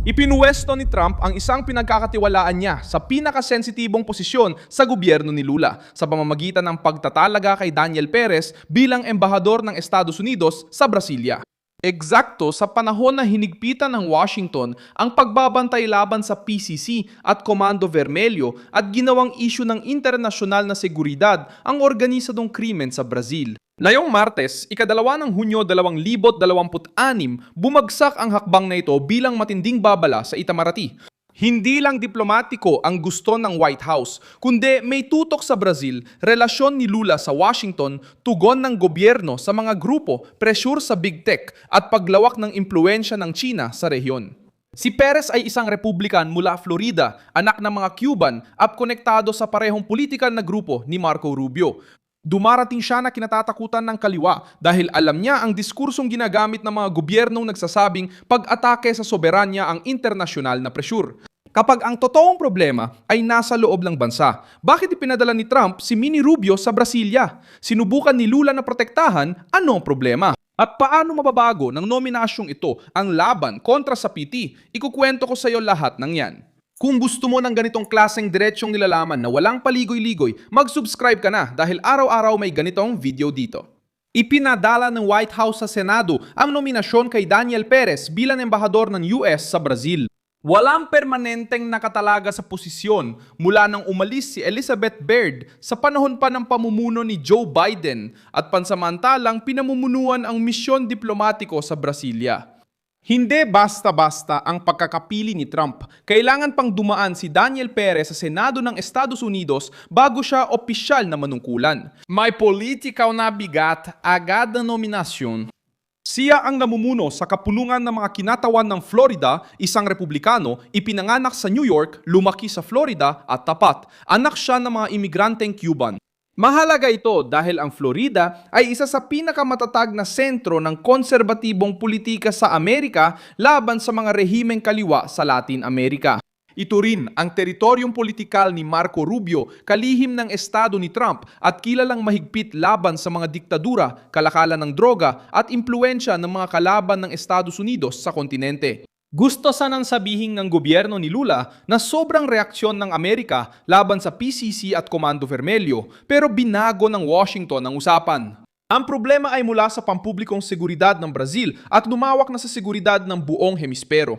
Ipinuwesto ni Trump ang isang pinagkakatiwalaan niya sa pinakasensitibong posisyon sa gobyerno ni Lula sa pamamagitan ng pagtatalaga kay Daniel Perez bilang embahador ng Estados Unidos sa Brasilia. Eksakto sa panahon na hinigpitan ng Washington ang pagbabantay laban sa PCC at Komando Vermelho at ginawang isyu ng internasyonal na seguridad ang organisadong krimen sa Brazil. Ngayong Martes, ikadalawa ng Hunyo 2026, bumagsak ang hakbang na ito bilang matinding babala sa Itamaraty. Hindi lang diplomatiko ang gusto ng White House, kundi may tutok sa Brazil, relasyon ni Lula sa Washington, tugon ng gobyerno sa mga grupo, presyur sa Big Tech at paglawak ng impluensya ng China sa rehiyon. Si Perez ay isang Republican mula Florida, anak ng mga Cuban at konektado sa parehong politikal na grupo ni Marco Rubio. Dumarating siya na kinatatakutan ng kaliwa dahil alam niya ang diskursong ginagamit ng mga gobyernong nagsasabing pag-atake sa soberanya ang internasyonal na presyur. Kapag ang totoong problema ay nasa loob ng bansa, bakit ipinadala ni Trump si Mini Rubio sa Brasilia? Sinubukan ni Lula na protektahan, ano ang problema? At paano mababago ng nominasyong ito ang laban kontra sa PT? Ikukwento ko sa iyo lahat ng yan. Kung gusto mo ng ganitong klaseng diretsyong nilalaman na walang paligoy-ligoy, mag-subscribe ka na dahil araw-araw may ganitong video dito. Ipinadala ng White House sa Senado ang nominasyon kay Daniel Perez bilang embahador ng US sa Brazil. Walang permanenteng nakatalaga sa posisyon mula nang umalis si Elizabeth Baird sa panahon pa ng pamumuno ni Joe Biden at pansamantalang pinamumunuan ang misyon diplomatiko sa Brasilia. Hindi basta-basta ang pagkakapili ni Trump. Kailangan pang dumaan si Daniel Perez sa Senado ng Estados Unidos bago siya opisyal na manungkulan. May politikaw na bigat agad na nominasyon. Siya ang namumuno sa kapulungan ng mga kinatawan ng Florida, isang Republikano, ipinanganak sa New York, lumaki sa Florida at tapat. Anak siya ng mga imigranteng Cuban. Mahalaga ito dahil ang Florida ay isa sa pinakamatatag na sentro ng konserbatibong politika sa Amerika laban sa mga rehimeng kaliwa sa Latin America. Ito rin ang teritoryong politikal ni Marco Rubio, kalihim ng estado ni Trump at kilalang mahigpit laban sa mga diktadura, kalakalan ng droga at impluensya ng mga kalaban ng Estados Unidos sa kontinente. Gusto sanang sabihin ng gobyerno ni Lula na sobrang reaksyon ng Amerika laban sa PCC at Komando Vermelho pero binago ng Washington ang usapan. Ang problema ay mula sa pampublikong seguridad ng Brazil at lumawak na sa seguridad ng buong hemispero.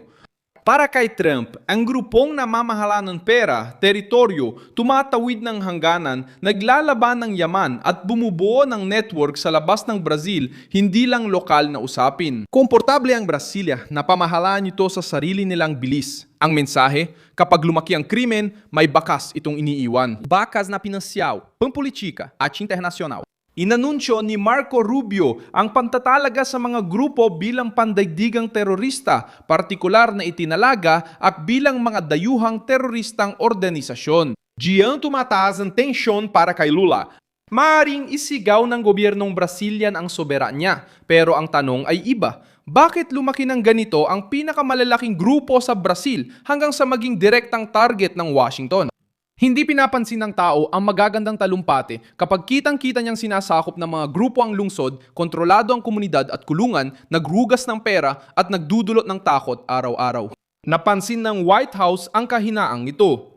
Para kay Trump, ang grupong namamahala ng pera, teritoryo, tumatawid ng hangganan, naglalaban ng yaman at bumubuo ng network sa labas ng Brazil, hindi lang lokal na usapin. Komportable ang Brasilia na pamahalaan ito sa sarili nilang bilis. Ang mensahe, kapag lumaki ang krimen, may bakas itong iniiwan. Bakas na pinansyal, pampolitika at internasyonal. Inanunsyo ni Marco Rubio ang pantatalaga sa mga grupo bilang pandaigdigang terorista, partikular na itinalaga at bilang mga dayuhang teroristang organisasyon. Diyan tumataas ang tensyon para kay Lula. Maaring isigaw ng gobyernong Brazilian ang soberanya, pero ang tanong ay iba. Bakit lumaki ng ganito ang pinakamalalaking grupo sa Brazil hanggang sa maging direktang target ng Washington? Hindi pinapansin ng tao ang magagandang talumpati kapag kitang-kita niyang sinasakop ng mga grupo ang lungsod, kontrolado ang komunidad at kulungan, naghugas ng pera at nagdudulot ng takot araw-araw. Napansin ng White House ang kahinaang ito.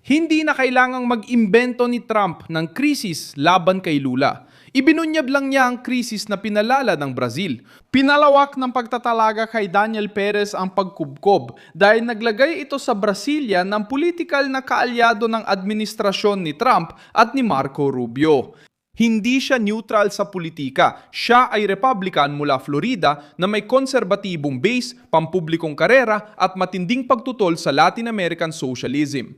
Hindi na kailangang mag-imbento ni Trump ng krisis laban kay Lula. Ibinunyab lang niya ang krisis na pinalala ng Brazil. Pinalawak ng pagtatalaga kay Daniel Perez ang pagkubkob dahil naglagay ito sa Brasilia ng politikal na kaalyado ng administrasyon ni Trump at ni Marco Rubio. Hindi siya neutral sa politika. Siya ay Republican mula Florida na may konserbatibong base, pampublikong karera at matinding pagtutol sa Latin American socialism.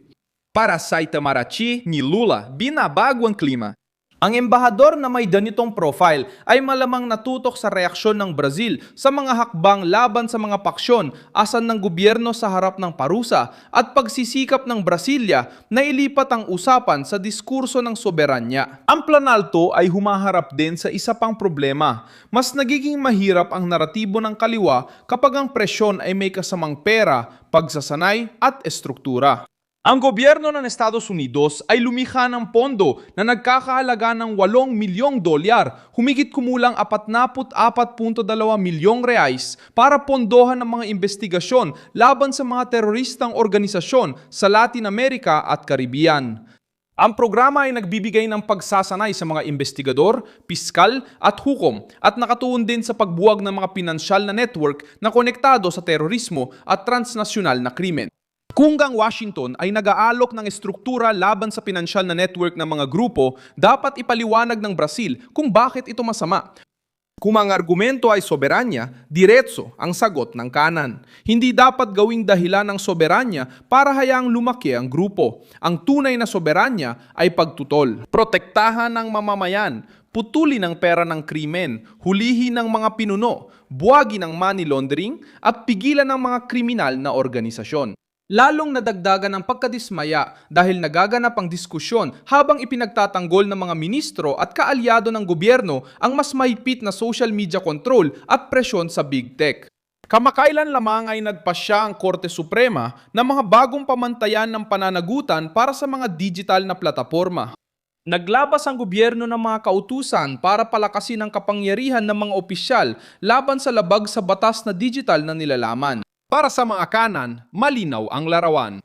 Para sa Itamaraty ni Lula, binabago ang klima. Ang embahador na may ganitong profile ay malamang natutok sa reaksyon ng Brazil sa mga hakbang laban sa mga paksyon, asan ng gobyerno sa harap ng parusa at pagsisikap ng Brasilia na ilipat ang usapan sa diskurso ng soberanya. Ang planalto ay humaharap din sa isa pang problema. Mas nagiging mahirap ang naratibo ng kaliwa kapag ang presyon ay may kasamang pera, pagsasanay at estruktura. Ang gobyerno ng Estados Unidos ay lumikha ng pondo na nagkakahalaga ng 8 milyong dolyar, humigit kumulang 44.2 milyong reais para pondohan ng mga investigasyon laban sa mga teroristang organisasyon sa Latin America at Caribbean. Ang programa ay nagbibigay ng pagsasanay sa mga investigador, piskal at hukom at nakatuon din sa pagbuwag ng mga pinansyal na network na konektado sa terorismo at transnasyonal na krimen. Kung ang Washington ay nag-aalok ng estruktura laban sa pinansyal na network ng mga grupo, dapat ipaliwanag ng Brazil kung bakit ito masama. Kung ang argumento ay soberanya, diretso ang sagot ng kanan. Hindi dapat gawing dahilan ng soberanya para hayaang lumaki ang grupo. Ang tunay na soberanya ay pagtutol. Protektahan ng mamamayan, putulin ang pera ng krimen, hulihin ng mga pinuno, buwagi ng money laundering at pigilan ng mga kriminal na organisasyon. Lalong nadagdagan ang pagkadismaya dahil nagaganap ang diskusyon habang ipinagtatanggol ng mga ministro at kaalyado ng gobyerno ang mas mahigpit na social media control at presyon sa big tech. Kamakailan lamang ay nagpasya ang Korte Suprema ng mga bagong pamantayan ng pananagutan para sa mga digital na plataporma. Naglabas ang gobyerno ng mga kautusan para palakasin ang kapangyarihan ng mga opisyal laban sa labag sa batas na digital na nilalaman. Para sa mga kanan, malinaw ang larawan.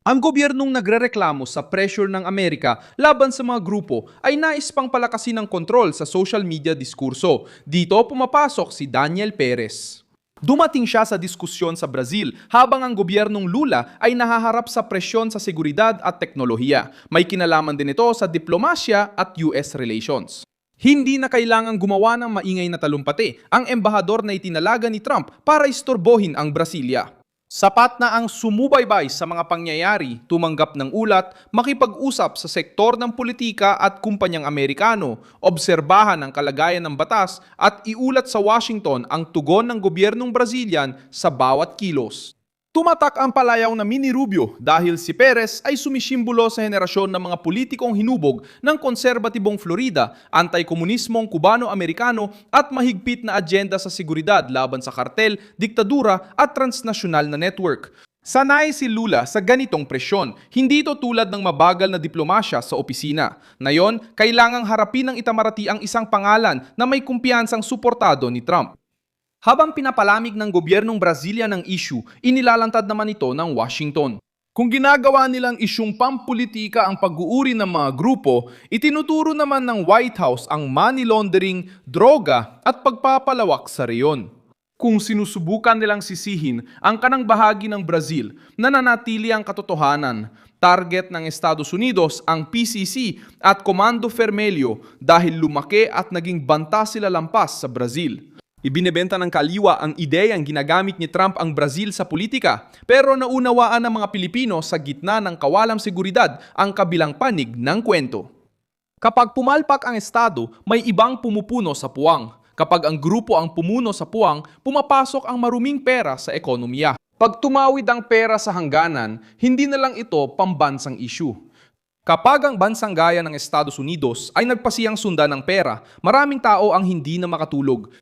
Ang gobyernong nagrereklamo sa pressure ng Amerika laban sa mga grupo ay nais pang palakasin ang kontrol sa social media diskurso. Dito pumapasok si Daniel Perez. Dumating siya sa diskusyon sa Brazil habang ang gobyernong Lula ay nahaharap sa presyon sa seguridad at teknolohiya. May kinalaman din ito sa diplomasya at US relations. Hindi na kailangang gumawa ng maingay na talumpati ang embahador na itinalaga ni Trump para istorbohin ang Brasilia. Sapat na ang sumubaybay sa mga pangyayari, tumanggap ng ulat, makipag-usap sa sektor ng politika at kumpanyang Amerikano, obserbahan ang kalagayan ng batas at iulat sa Washington ang tugon ng gobyernong Brazilian sa bawat kilos. Tumatak ang palayaw na Mini Rubio dahil si Perez ay sumisimbolo sa henerasyon ng mga politikong hinubog ng konserbatibong Florida, anti-komunismong Kubano-Amerikano at mahigpit na agenda sa seguridad laban sa kartel, diktadura at transnasyonal na network. Sanay si Lula sa ganitong presyon, hindi ito tulad ng mabagal na diplomasya sa opisina. Ngayon, kailangang harapin ng Itamaraty ang isang pangalan na may kumpiyansang suportado ni Trump. Habang pinapalamig ng gobyernong Brasilia ng issue, inilalantad naman ito ng Washington. Kung ginagawa nilang isyung pampolitika ang pag-uuri ng mga grupo, itinuturo naman ng White House ang money laundering, droga at pagpapalawak sa reyon. Kung sinusubukan nilang sisihin ang kanang bahagi ng Brazil, nananatili ang katotohanan. Target ng Estados Unidos ang PCC at Comando Vermelho dahil lumaki at naging banta sila lampas sa Brazil. Ibinebenta ng kaliwa ang ideyang ginagamit ni Trump ang Brazil sa politika, pero naunawaan ng mga Pilipino sa gitna ng kawalang seguridad ang kabilang panig ng kwento. Kapag pumalpak ang Estado, may ibang pumupuno sa puwang. Kapag ang grupo ang pumuno sa puwang, pumapasok ang maruming pera sa ekonomiya. Pag tumawid ang pera sa hangganan, hindi na lang ito pambansang issue. Kapag ang bansang gaya ng Estados Unidos ay nagpasiyang sundan ng pera, maraming tao ang hindi na makatulog.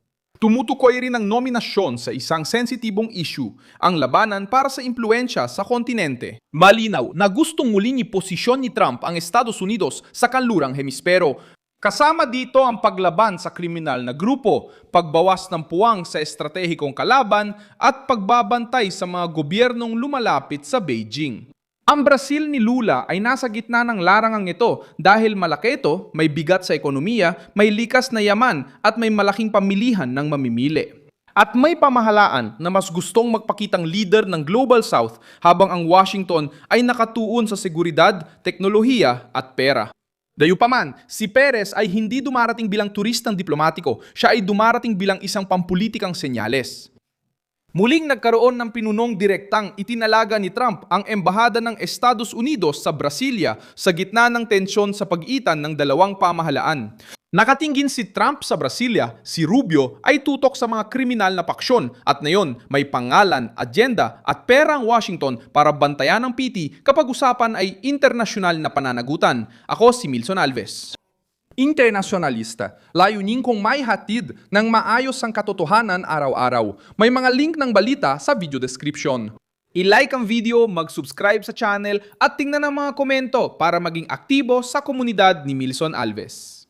Tumutukoy rin ang nominasyon sa isang sensitibong issue, ang labanan para sa impluensya sa kontinente. Malinaw na gustong muling iposisyon ni Trump ang Estados Unidos sa kanlurang hemispero. Kasama dito ang paglaban sa kriminal na grupo, pagbawas ng puwang sa estratehikong kalaban at pagbabantay sa mga gobyernong lumalapit sa Beijing. Ang Brazil ni Lula ay nasa gitna ng larangang ito dahil malaki ito, may bigat sa ekonomiya, may likas na yaman at may malaking pamilihan ng mamimili. At may pamahalaan na mas gustong magpakitang leader ng Global South habang ang Washington ay nakatuon sa seguridad, teknolohiya at pera. Gayunpaman, si Perez ay hindi dumarating bilang turistang diplomatiko, siya ay dumarating bilang isang pampulitikang senyales. Muling nagkaroon ng pinunong direktang itinalaga ni Trump ang embahada ng Estados Unidos sa Brasilia sa gitna ng tensyon sa pagitan ng dalawang pamahalaan. Nakatingin si Trump sa Brasilia, si Rubio ay tutok sa mga kriminal na paksyon at ngayon may pangalan, agenda at pera ang Washington para bantayan ang PT kapag usapan ay internasyonal na pananagutan. Ako si Milson Alves. Internasyonalista, layunin kong may hatid ng maayos ang katotohanan araw-araw. May mga link ng balita sa video description. I-like ang video, mag-subscribe sa channel at tingnan ang mga komento para maging aktibo sa komunidad ni Milson Alves.